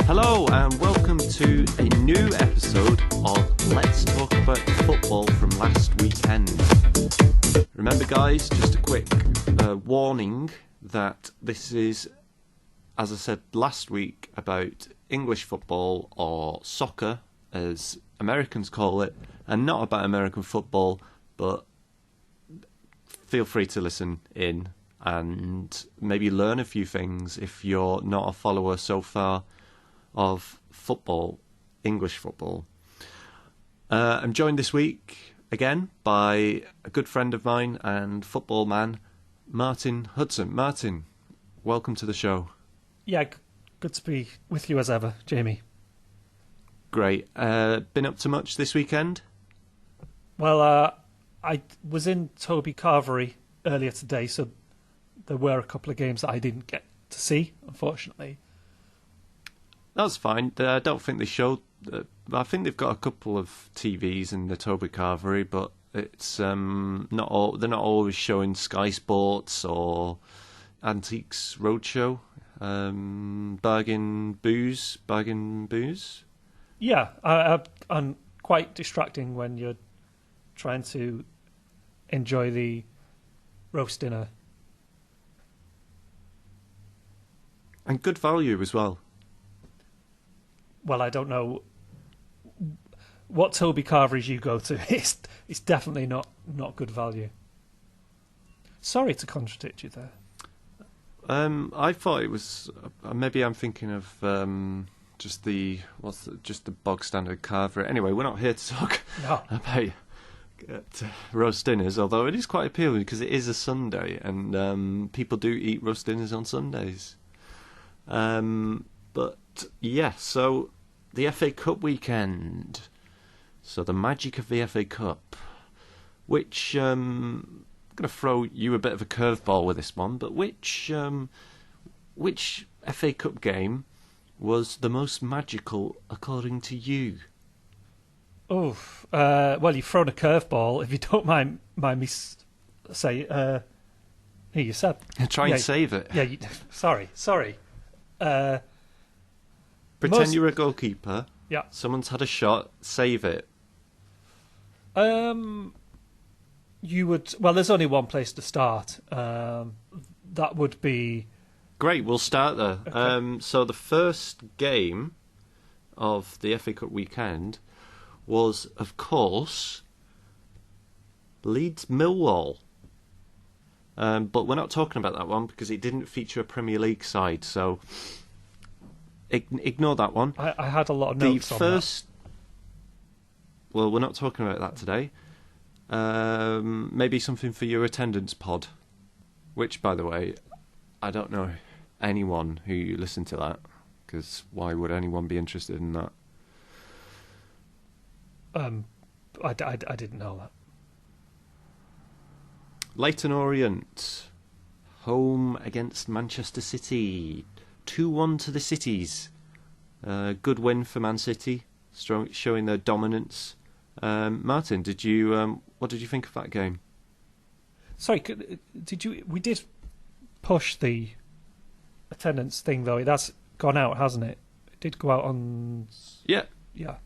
Hello and welcome to a new episode of Let's Talk About Football from last weekend. Remember guys, just a quick warning that this is, as I said last week, about English football or soccer as Americans call it, and not about American football, but feel free to listen in and maybe learn a few things if you're not a follower so far of football, English football. I'm joined this week again by a good friend of mine and football man, Martin Hudson. Martin, welcome to the show. Yeah, good to be with you as ever, Jamie. Great. Been up to much this weekend? Well, I was in Toby Carvery earlier today, so there were a couple of games that I didn't get to see, unfortunately. That's fine. I don't think they showed. I think they've got a couple of TVs in the Toby Carvery, but it's not all. They're not always showing Sky Sports or Antiques Roadshow. Bargain booze. Yeah, I'm quite distracting when you're trying to enjoy the roast dinner. And good value as well. Well, I don't know what Toby Carveries you go to. It's definitely not good value. Sorry to contradict you there. I thought it was. Maybe I'm thinking of just the bog standard Carvery. Anyway, we're not here to talk about roast dinners, although it is quite appealing because it is a Sunday and people do eat roast dinners on Sundays. But yeah, so the FA Cup weekend. So the magic of the FA Cup, which I'm going to throw you a bit of a curveball with this one, but which FA Cup game was the most magical according to you? Oh, well, you've thrown a curveball. If you don't mind me say, here you said. Try and save it. Yeah, sorry. Pretend you're a goalkeeper. Yeah. Someone's had a shot. Save it. You would. Well, there's only one place to start. That would be. Great. We'll start there. Okay. So the first game of the FA Cup weekend was, of course, Leeds Millwall. But we're not talking about that one because it didn't feature a Premier League side. So ignore that one. I had a lot of notes on that. Well, we're not talking about that today. Maybe something for your attendance pod. Which, by the way, I don't know anyone who listened to that. Because why would anyone be interested in that? I didn't know that. Leyton Orient, home against Manchester City. 2-1 to the Cities. Good win for Man City, showing their dominance. Martin, what did you think of that game? Sorry, we did push the attendance thing though. That's gone out, hasn't it? It did go out on. Yeah. Yeah.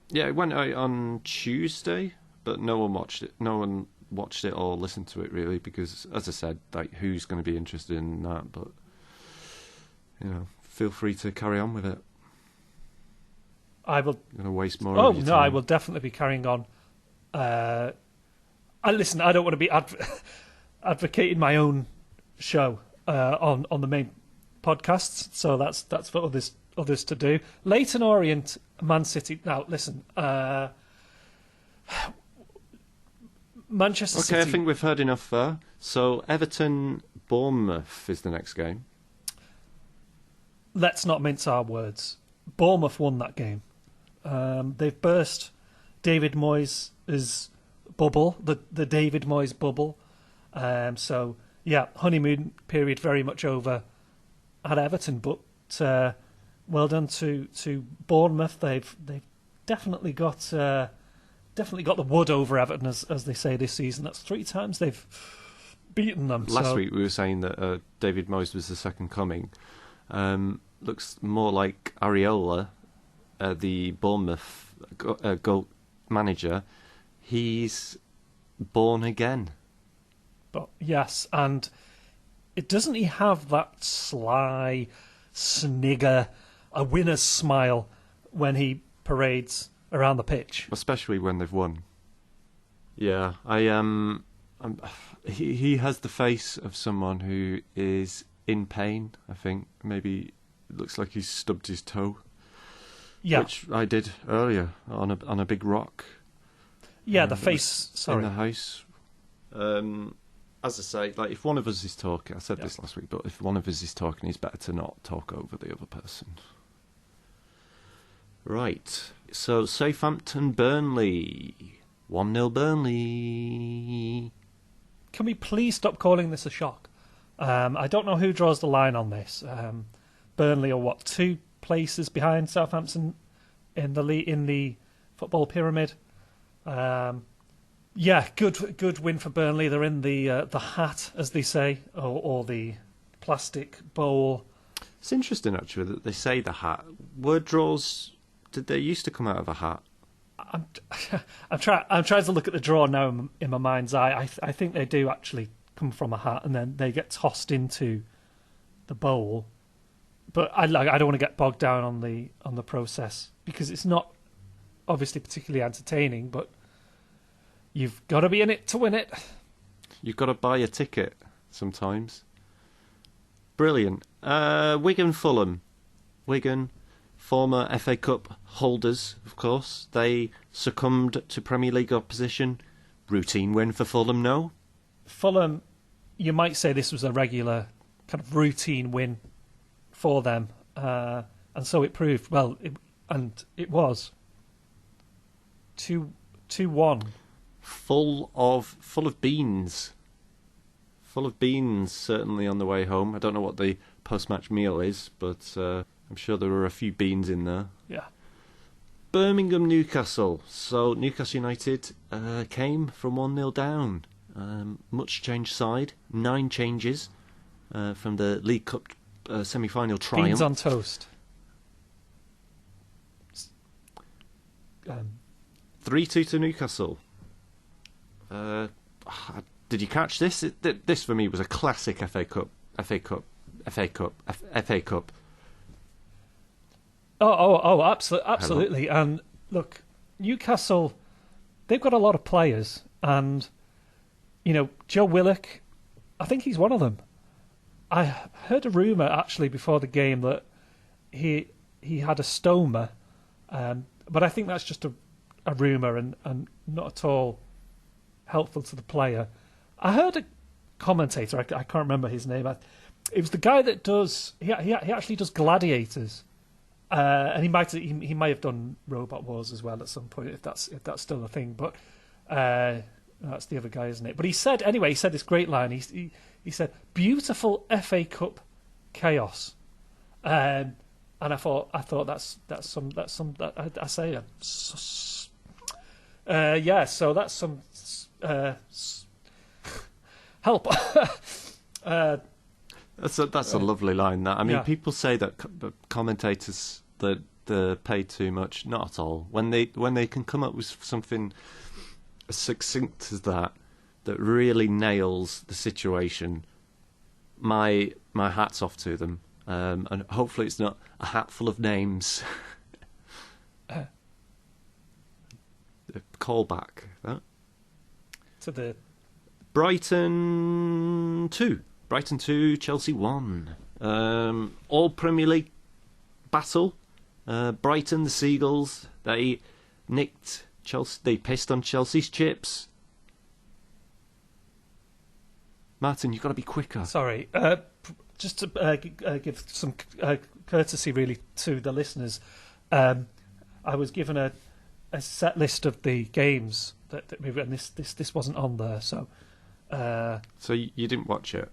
Yeah, it went out on Tuesday, but no one watched it. No one watched it or listened to it really, because, as I said, like, who's going to be interested in that? But feel free to carry on with it. I will. You're going to waste more. Oh of your no, time. I will definitely be carrying on. Listen, I don't want to be advocating my own show on the main podcasts, so that's for others to do. Leyton Orient, Man City. Now, listen, Manchester City. Okay, I think we've heard enough there. So Everton, Bournemouth is the next game. Let's not mince our words. Bournemouth won that game. They've burst David Moyes' bubble, the David Moyes bubble. So yeah, honeymoon period very much over at Everton, but well done to Bournemouth. They've definitely got the wood over Everton, as they say this season. That's 3 times they've beaten them. Last week we were saying that David Moyes was the second coming. looks more like Areola, the Bournemouth goal manager. He's born again. But yes, and doesn't he have that sly snigger, a winner's smile when he parades around the pitch? Especially when they've won. Yeah, he has the face of someone who is in pain, I think. Maybe it looks like he's stubbed his toe. Yeah. Which I did earlier on a big rock. Yeah, the face, sorry. In the house. As I say, like, if one of us is talking, I said this last week, but if one of us is talking, it's better to not talk over the other person. Right. So, Southampton-Burnley. 1-0 Burnley. Can we please stop calling this a shock? I don't know who draws the line on this. Burnley are 2 places behind Southampton in the football pyramid. Yeah, good win for Burnley. They're in the hat, as they say, or the plastic bowl. It's interesting, actually, that they say the hat. Word draws, did they used to come out of a hat? I'm trying to look at the draw now in my mind's eye. I think they do actually come from a hat, and then they get tossed into the bowl. But I don't want to get bogged down on the process, because it's not obviously particularly entertaining. But you've got to be in it to win it. You've got to buy a ticket sometimes. Brilliant. Wigan Fulham. Wigan, former FA Cup holders, of course. They succumbed to Premier League opposition. Routine win for Fulham, no? Fulham, you might say this was a regular kind of routine win for them. And so it proved. Well, it was. 2-1. Full of beans. Full of beans, certainly, on the way home. I don't know what the post-match meal is, but I'm sure there were a few beans in there. Yeah. Birmingham, Newcastle. So Newcastle United came from 1-0 down. Much changed side. 9 changes from the League Cup semi-final triumph. Beans on toast. 3-2 to Newcastle. Did you catch this? This for me was a classic FA Cup. Oh, absolutely. Hello. And look, Newcastle, they've got a lot of players, and Joe Willock, I think he's one of them. I heard a rumour actually before the game that he had a stoma, but I think that's just a rumour and not at all helpful to the player. I heard a commentator, I can't remember his name. It was the guy that does. He actually does Gladiators, and he might have done Robot Wars as well at some point, if that's still a thing. But that's the other guy, isn't it? But he said this great line. He said, "Beautiful FA Cup chaos," and I thought that's some I say yeah. So that's some help. That's a lovely line. That, I mean, people say that commentators that they're paid too much. Not at all. When they can come up with something as succinct as that really nails the situation, my hat's off to them. And hopefully it's not a hat full of names. Callback that to the Brighton 2, Chelsea 1. All Premier League battle. Brighton, the Seagulls, they nicked Chelsea. They pissed on Chelsea's chips. Martin, you've got to be quicker. Sorry, just to give some courtesy, really, to the listeners. I was given a set list of the games that we've, and this wasn't on there, so. So you didn't watch it?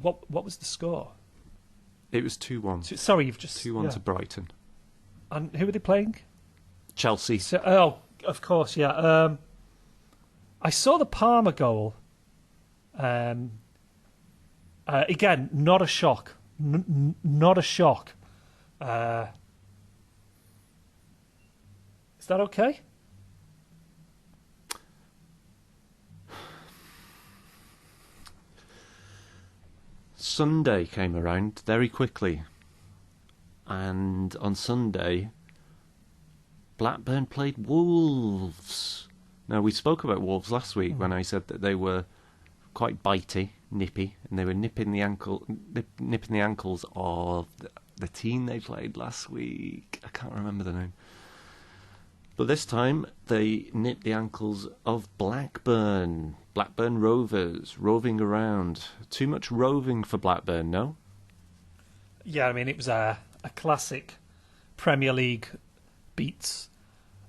What was the score? It was 2-1. Sorry, you've just 2-1 to Brighton. And who were they playing? Chelsea. So, of course, yeah. I saw the Palmer goal. Again, not a shock. not a shock. Is that okay? Sunday came around very quickly, and on Sunday, Blackburn played Wolves. Now, we spoke about Wolves last week when I said that they were quite bitey, nippy, and they were nipping the ankles of the team they played last week. I can't remember the name. But this time, they nipped the ankles of Blackburn Rovers, roving around. Too much roving for Blackburn, no? Yeah, I mean, it was a classic Premier League beats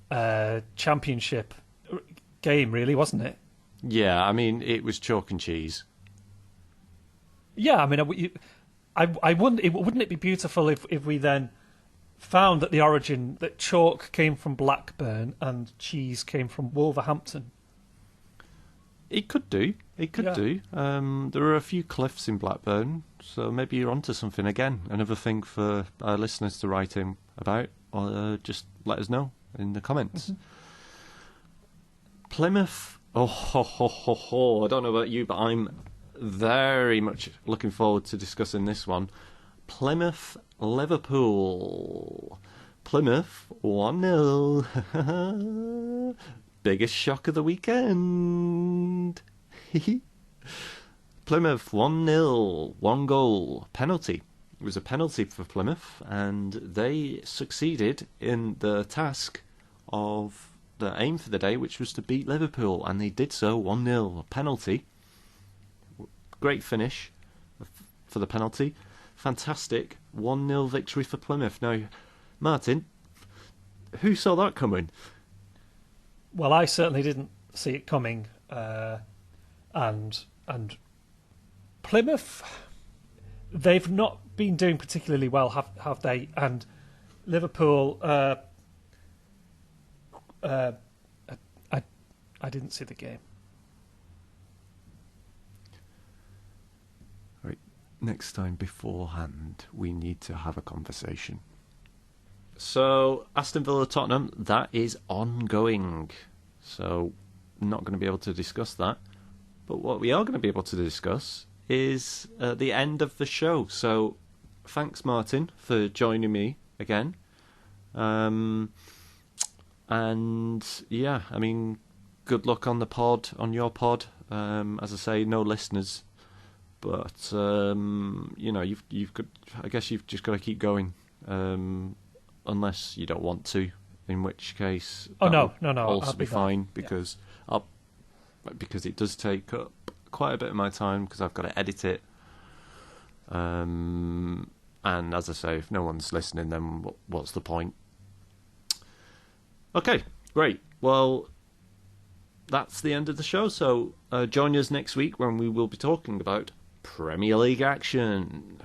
Championship game, really, wasn't it? Yeah, I mean, it was chalk and cheese. Yeah, I mean, I wouldn't it be beautiful if we then found that the origin that chalk came from Blackburn and cheese came from Wolverhampton? It could do. It could do. There are a few cliffs in Blackburn, so maybe you're onto something again. Another thing for our listeners to write in about, or just let us know in the comments. Mm-hmm. Plymouth. I don't know about you, but I'm very much looking forward to discussing this one. Plymouth, Liverpool. Plymouth 1-0. Biggest shock of the weekend. Plymouth 1-0, 1 goal, penalty. It was a penalty for Plymouth, and they succeeded in the task of the aim for the day, which was to beat Liverpool, and they did so. 1-0 penalty. Great finish for the penalty. Fantastic 1-0 victory for Plymouth. Now, Martin, who saw that coming? Well, I certainly didn't see it coming, and Plymouth, they've not been doing particularly well, have they? And Liverpool, I didn't see the game. Right, next time beforehand, we need to have a conversation. So, Aston Villa Tottenham, that is ongoing. So, I'm not going to be able to discuss that. But what we are going to be able to discuss is the end of the show. So, thanks, Martin, for joining me again. And, yeah, I mean, good luck on the pod, on your pod. As I say, no listeners. But, you know, you've got, I guess you've just got to keep going. Unless you don't want to, in which case no, also I'll be fine because because it does take up quite a bit of my time because I've got to edit it. And as I say, if no one's listening, then what's the point? Okay, great. Well, that's the end of the show. So join us next week when we will be talking about Premier League action.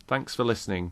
Thanks for listening.